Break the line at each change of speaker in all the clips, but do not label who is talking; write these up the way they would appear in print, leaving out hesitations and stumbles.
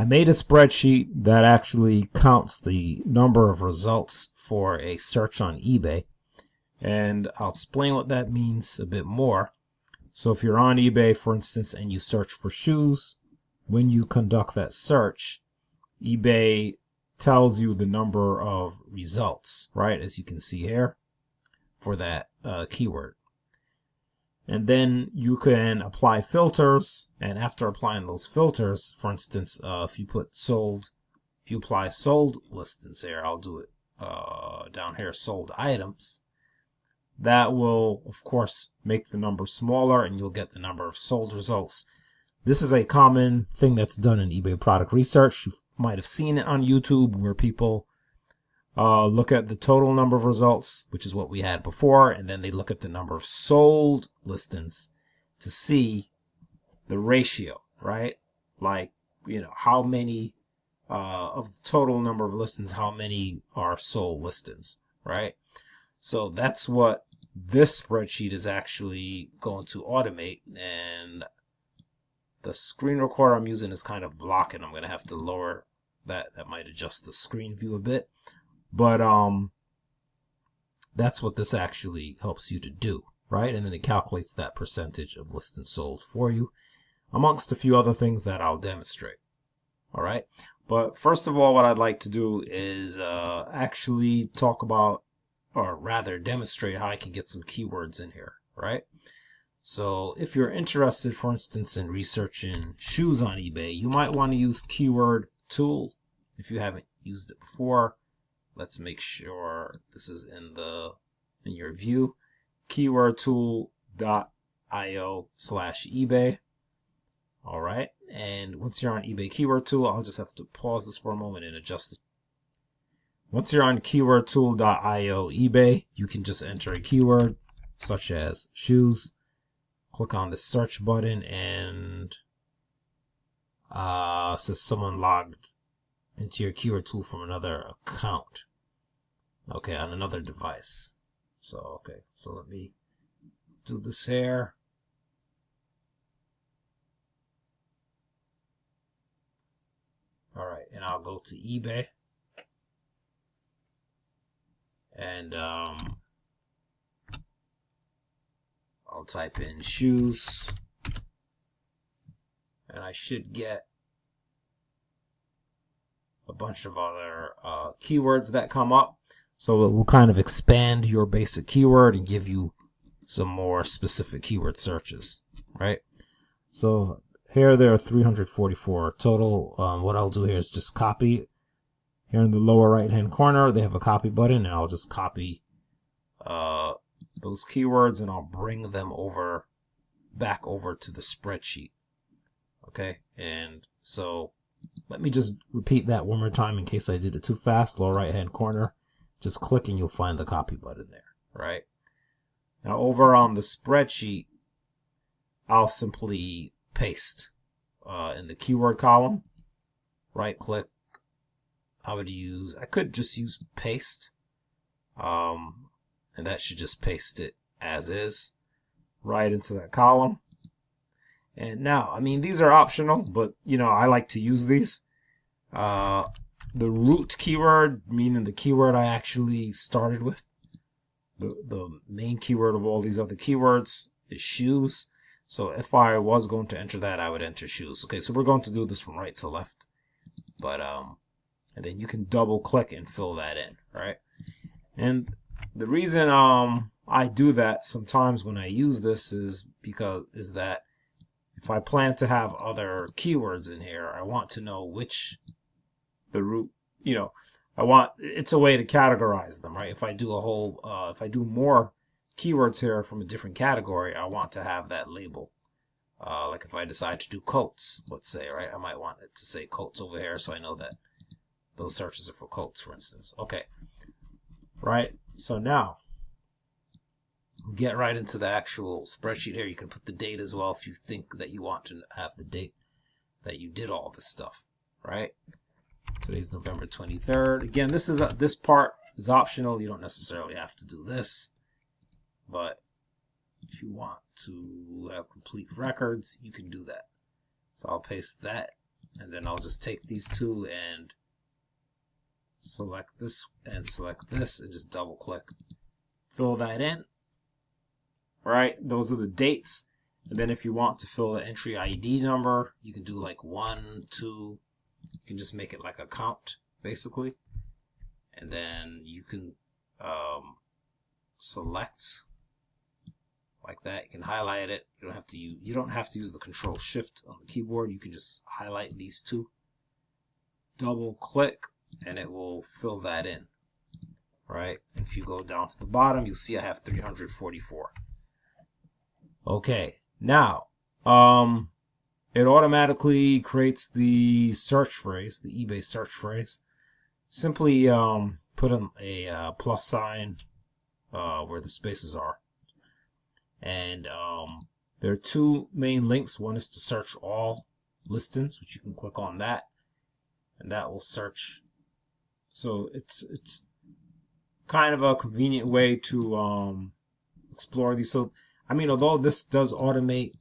made a spreadsheet that actually counts the number of results for a search on eBay, and I'll explain what that means a bit more. So if you're on eBay, for instance, and you search for shoes, when you conduct that search, eBay tells you the number of results, right, as you can see here, for that keyword. And then you can apply filters, and after applying those filters, for instance, if you apply sold listings here, I'll do it down here, sold items, that will of course make the number smaller and you'll get the number of sold results. This is a common thing that's done in eBay product research. You might have seen it on YouTube where people look at the total number of results, which is what we had before, and then they look at the number of sold listings to see the ratio, right? Like, how many of the total number of listings, how many are sold listings, right? So that's what this spreadsheet is actually going to automate, and the screen recorder I'm using is kind of blocking. I'm going to have to lower that. That might adjust the screen view a bit. But that's what this actually helps you to do, right? And then it calculates that percentage of listings sold for you, amongst a few other things that I'll demonstrate. All right. But first of all, what I'd like to do is actually talk about, or rather demonstrate how I can get some keywords in here, right? So if you're interested, for instance, in researching shoes on eBay, you might want to use keyword tool. If you haven't used it before, let's make sure this is in your view, keywordtool.io/eBay. All right, and once you're on eBay keyword tool, I'll just have to pause this for a moment and adjust it. Once you're on keywordtool.io eBay, you can just enter a keyword such as shoes. Click on the search button, and says someone logged into your keyword tool from another account. Okay, on another device. So let me do this here. All right, and I'll go to eBay, and I'll type in shoes, and I should get a bunch of other keywords that come up. So it will kind of expand your basic keyword and give you some more specific keyword searches, right? So here there are 344 total. What I'll do here is just copy. Here in the lower right hand corner, they have a copy button, and I'll just copy those keywords, and I'll bring them back over to the spreadsheet. Okay, and so let me just repeat that one more time in case I did it too fast. Lower right hand corner, just click and you'll find the copy button there, right? Now over on the spreadsheet, I'll simply paste in the keyword column. Right click. I could just use paste, and that should just paste it as is right into that column. And now, I mean, these are optional, but I like to use these. The root keyword, meaning the keyword I actually started with, the main keyword of all these other keywords is shoes. So if I was going to enter that, I would enter shoes. Okay, so we're going to do this from right to left, but and then you can double click and fill that in, right? And the reason I do that sometimes when I use this is that if I plan to have other keywords in here, I want to know which the root, it's a way to categorize them, right? If I do if I do more keywords here from a different category, I want to have that label. Like if I decide to do coats, let's say, right? I might want it to say coats over here, so I know that those searches are for coats, for instance. Okay, right? So now, we'll get right into the actual spreadsheet here. You can put the date as well if you think that you want to have the date that you did all this stuff, right? Today's November 23rd. Again, this part is optional. You don't necessarily have to do this, but if you want to have complete records, you can do that. So I'll paste that and then I'll just take these two and select this and just double click. Fill that in. Right, those are the dates. And then if you want to fill the entry ID number, you can do like 1, 2. You can just make it like a count, basically. And then you can select like that. You can highlight it. You don't have to use the Control Shift on the keyboard. You can just highlight these two. Double click, and it will fill that in. Right? And if you go down to the bottom, you'll see I have 344. Okay, now it automatically creates the search phrase, the eBay search phrase. Simply put in a plus sign where the spaces are. And there are two main links. One is to search all listings, which you can click on that, and that will search. So it's kind of a convenient way to explore these. So I mean, although this does automate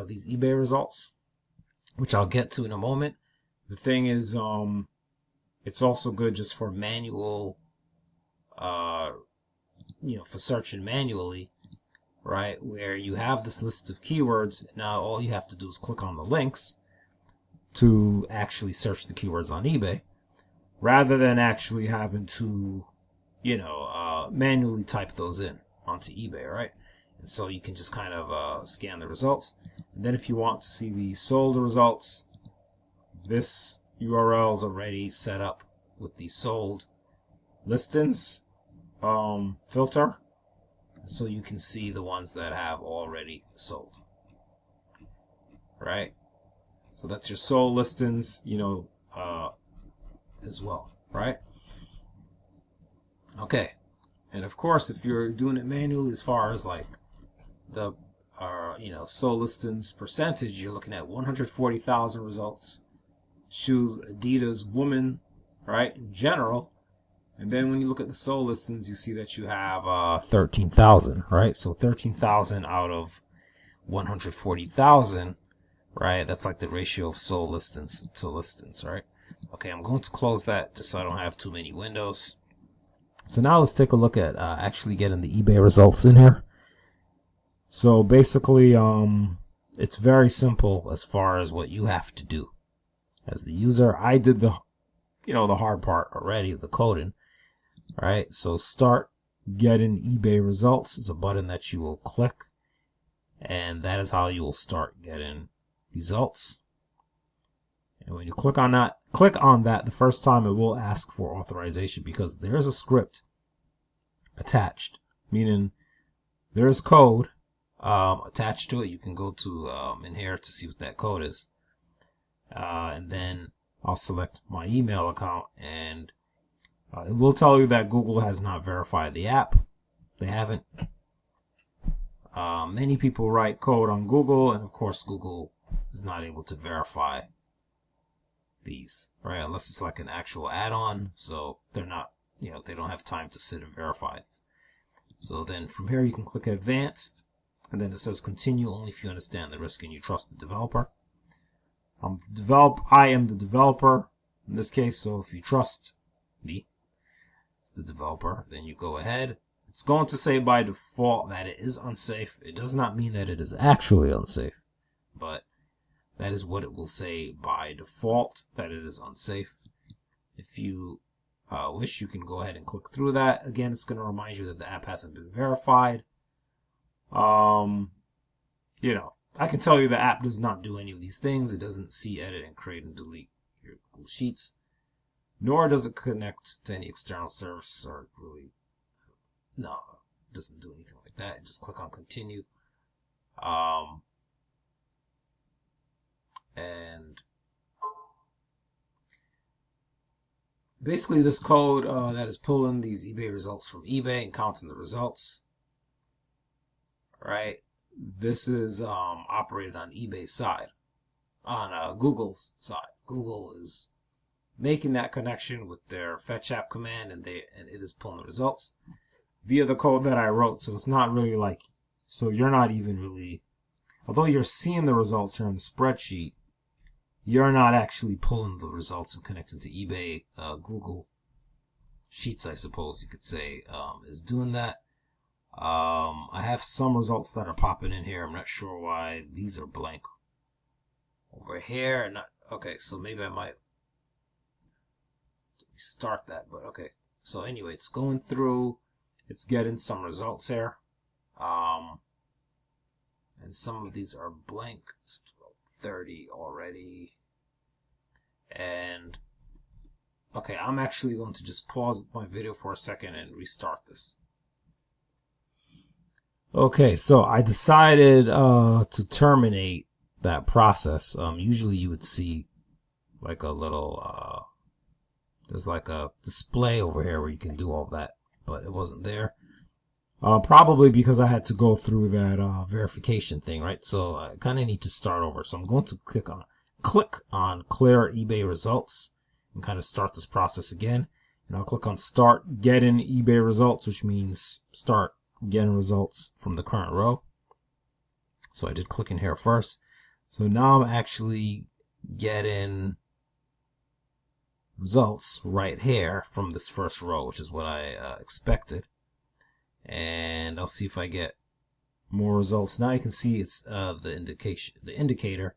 these eBay results, which I'll get to in a moment, the thing is, it's also good just for manual, for searching manually, right? Where you have this list of keywords. Now all you have to do is click on the links to actually search the keywords on eBay, rather than actually having to, manually type those in onto eBay, right? And so you can just kind of scan the results. And then if you want to see the sold results, this URL is already set up with the sold listings filter. So you can see the ones that have already sold. Right? So that's your sold listings, as well. Right? Okay. And of course, if you're doing it manually, as far as like the sold listings percentage, you're looking at 140,000 results. Shoes, Adidas, woman, right, in general. And then when you look at the sold listings, you see that you have 13,000, right? So 13,000 out of 140,000, right? That's like the ratio of sold listings to listings, right? Okay, I'm going to close that just so I don't have too many windows. So now let's take a look at actually getting the eBay results in here. So basically, it's very simple as far as what you have to do as the user. I did the hard part already, the coding, right? So start getting eBay results is a button that you will click, and that is how you will start getting results. And when you click on that, the first time it will ask for authorization because there's a script attached, meaning there's code attached to it. You can go to in here to see what that code is, and then I'll select my email account, and it will tell you that Google has not verified the app. They haven't. Many people write code on Google, and of course Google is not able to verify these, right? Unless it's like an actual add-on, so they're not, they don't have time to sit and verify these. So then from here you can click Advanced, and then it says Continue only if you understand the risk and you trust the developer. I am the developer in this case, so if you trust me as the developer, then you go ahead. It's going to say by default that it is unsafe. It does not mean that it is actually unsafe, but that is what it will say by default, that it is unsafe. If you wish, you can go ahead and click through that. Again, it's going to remind you that the app hasn't been verified. I can tell you the app does not do any of these things. It doesn't see, edit, and create and delete your Google Sheets, nor does it connect to any external service or really, no, it doesn't do anything like that. Just click on Continue. And basically this code that is pulling these eBay results from eBay and counting the results, right? This is operated on eBay's side, on Google's side. Google is making that connection with their fetch app command, and it is pulling the results via the code that I wrote. So it's not really like, so you're not even really, although you're seeing the results here in the spreadsheet, you're not actually pulling the results and connecting to eBay. Google Sheets, I suppose you could say, is doing that. I have some results that are popping in here. I'm not sure why these are blank over here. Not okay, so maybe I might start that, but okay. So anyway, it's going through, it's getting some results here. And some of these are blank. 30 already. And okay, I'm actually going to just pause my video for a second and restart this. Okay, so I decided to terminate that process. Usually you would see like a little there's like a display over here where you can do all that, but it wasn't there. Probably because I had to go through that verification thing, right? So I kind of need to start over. So I'm going to click on Clear eBay Results and kind of start this process again. And I'll click on Start Getting eBay Results, which means start getting results from the current row. So I did click in here first. So now I'm actually getting results right here from this first row, which is what I expected. And I'll see if I get more results. Now you can see it's the indicator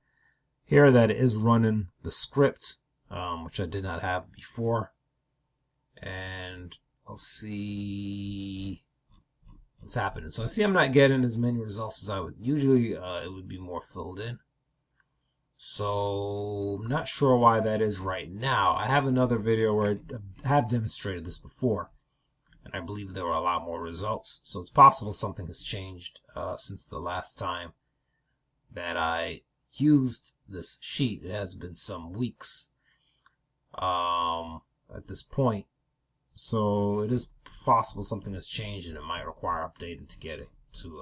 here that it is running the script, which I did not have before. And I'll see what's happening. So I see I'm not getting as many results as I would. Usually it would be more filled in. So I'm not sure why that is right now. I have another video where I have demonstrated this before, and I believe there were a lot more results. So it's possible something has changed since the last time that I used this sheet. It has been some weeks at this point. So it is possible something has changed and it might require updating to get it to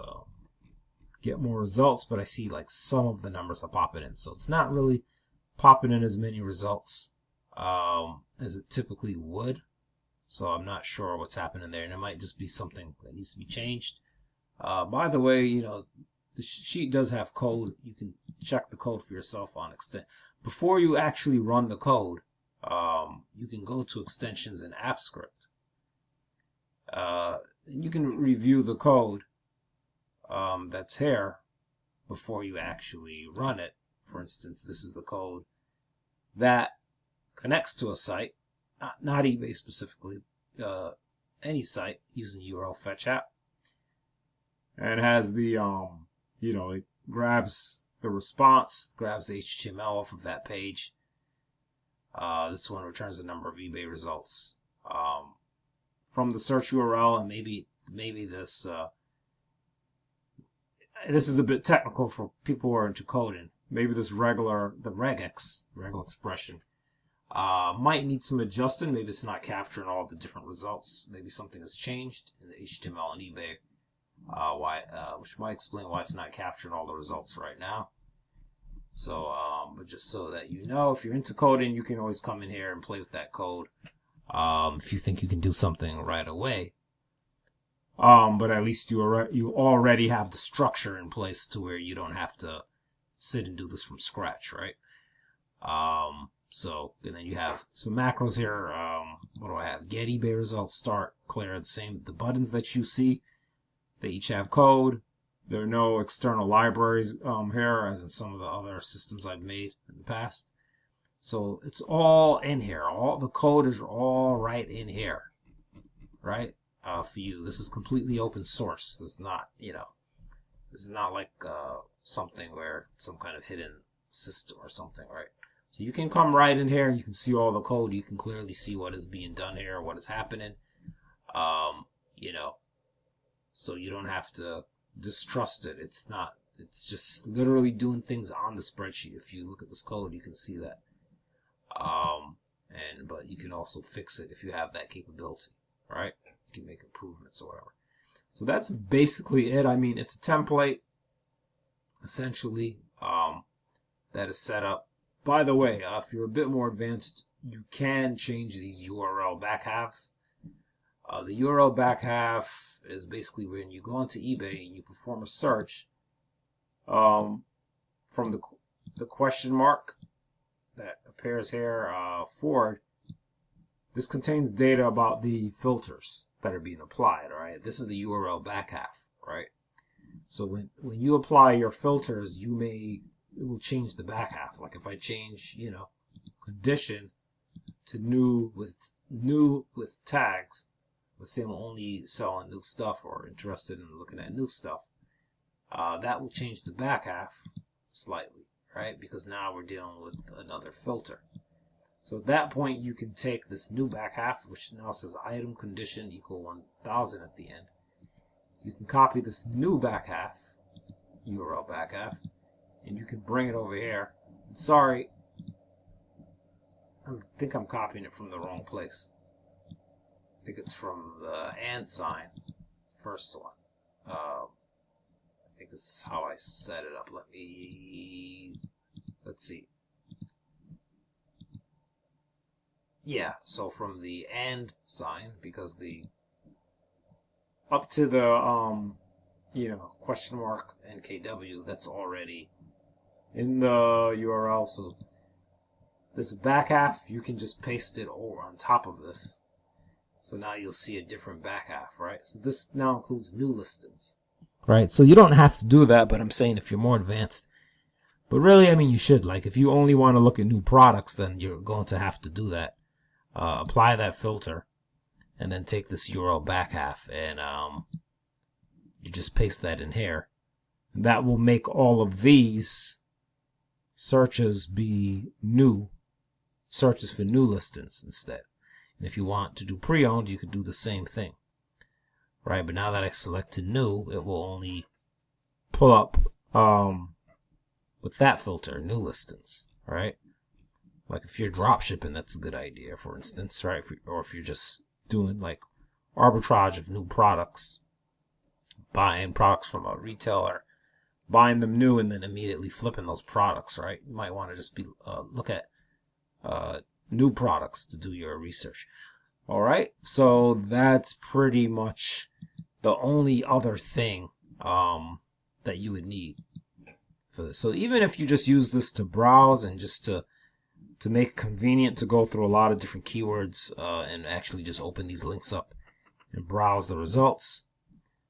get more results. But I see like some of the numbers are popping in. So it's not really popping in as many results as it typically would. So I'm not sure what's happening there, and it might just be something that needs to be changed. By the way, you know, the sheet does have code. You can check the code for yourself on extent. Before you actually run the code, you can go to extensions in AppScript. You can review the code that's here before you actually run it. For instance, this is the code that connects to a site. Not eBay specifically, any site using URL fetch app, and has the you know, it grabs the response, grabs HTML off of that page. This one returns the number of eBay results from the search URL, and maybe this this is a bit technical for people who are into coding. Maybe this regex expression might need some adjusting. Maybe it's not capturing all the different results. Maybe something has changed in the HTML and eBay, which might explain why it's not capturing all the results right now. So, but just so that you know, if you're into coding, you can always come in here and play with that code if you think you can do something right away. But at least you already have the structure in place to where you don't have to sit and do this from scratch, right? So, and then you have some macros here. What do I have? Get eBay results, start, clear. The buttons that you see, they each have code. There are no external libraries here, as in some of the other systems I've made in the past. So it's all in here. All the code is all right in here, right? For you, this is completely open source. This is not, you know, this is not like something where some kind of hidden system or something, right? So you can come right in here. You can see all the code. You can clearly see what is being done here, what is happening. You know, so you don't have to distrust it. It's not. It's just literally doing things on the spreadsheet. If you look at this code, you can see that. But you can also fix it if you have that capability, right? You can make improvements or whatever. So that's basically it. I mean, it's a template, essentially, that is set up. By the way, if you're a bit more advanced, you can change these URL back halves. The URL back half is basically when you go onto eBay and you perform a search from the question mark pairs here, Ford, this contains data about the filters that are being applied, all right? This is the URL back half, right? So when you apply your filters, it will change the back half. Like if I change, condition to new with tags, let's say I'm only selling new stuff or interested in looking at new stuff, that will change the back half slightly, right? Because now we're dealing with another filter. So at that point, you can take this new back half, which now says item condition equal 1000 at the end. You can copy this new back half, URL back half, and you can bring it over here. And sorry, I think I'm copying it from the wrong place. I think it's from the and sign, first one. I think this is how I set it up. Let's see. Yeah, so from the and sign, because up to the question mark NKW, that's already in the URL. So this back half, you can just paste it over on top of this. So now you'll see a different back half, right? So this now includes new listings, right? So you don't have to do that, but I'm saying if you're more advanced. But really, I mean, you should. Like if you only want to look at new products, then you're going to have to do that. Apply that filter, and then take this URL back half, and you just paste that in here. And that will make all of these searches be new searches for new listings instead. And if you want to do pre-owned, you could do the same thing, right? But now that I selected new, it will only pull up with that filter, new listings, right? Like if you're drop shipping, that's a good idea, for instance, right? Or if you're just doing like arbitrage of new products, buying products from a retailer, buying them new, and then immediately flipping those products, right? You might want to just be look at new products to do your research. All right, so that's pretty much the only other thing that you would need for this. So even if you just use this to browse and just to make it convenient to go through a lot of different keywords and actually just open these links up and browse the results.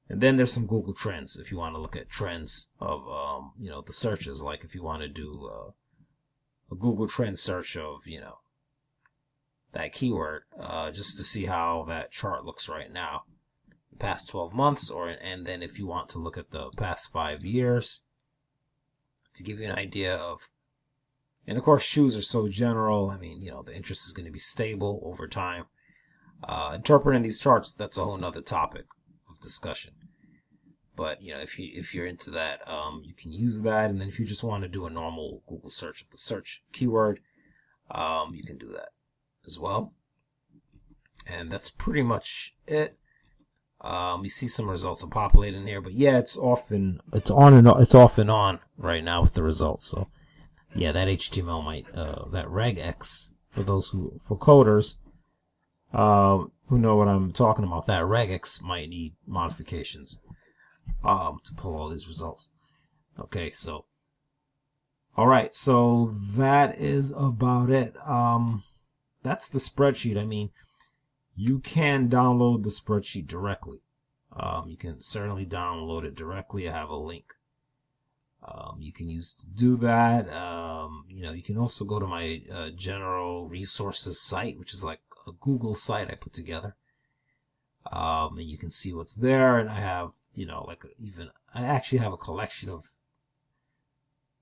And then there's some Google Trends if you want to look at trends of the searches. Like if you want to do a Google Trend search of that keyword, just to see how that chart looks right now, the past 12 months, and then if you want to look at the past 5 years to give you an idea of. And of course, shoes are so general. I mean, the interest is going to be stable over time. Interpreting these charts, that's a whole nother topic of discussion. But if you're into that, you can use that. And then if you just want to do a normal Google search of the search keyword, you can do that as well. And that's pretty much it. You see some results are populating here, but yeah, it's off and on right now with the results. So yeah, that HTML might that regex for coders who know what I'm talking about. That regex might need modifications to pull all these results. Okay, so all right, so that is about it. That's the spreadsheet. I mean, you can download the spreadsheet directly. You can certainly download it directly. I have a link you can use to do that. You can also go to my general resources site, which is like a Google site I put together. And you can see what's there. And I have, I actually have a collection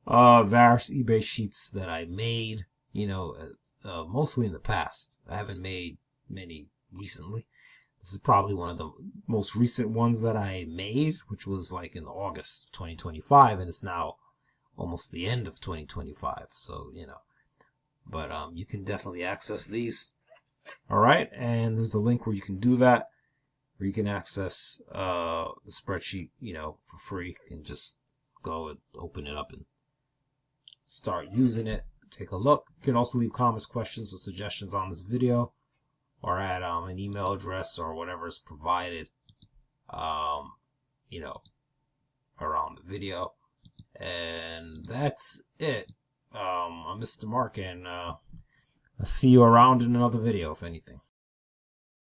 of various eBay sheets that I made, mostly in the past. I haven't made many recently. This is probably one of the most recent ones that I made, which was like in August of 2025, and it's now almost the end of 2025. So, but you can definitely access these. All right, and there's a link where you can do that, where you can access the spreadsheet, for free. You can just go and open it up and start using it. Take a look. You can also leave comments, questions, or suggestions on this video, or at an email address or whatever is provided, around the video. And that's it. I'm Mr. Mark, and I'll see you around in another video, if anything.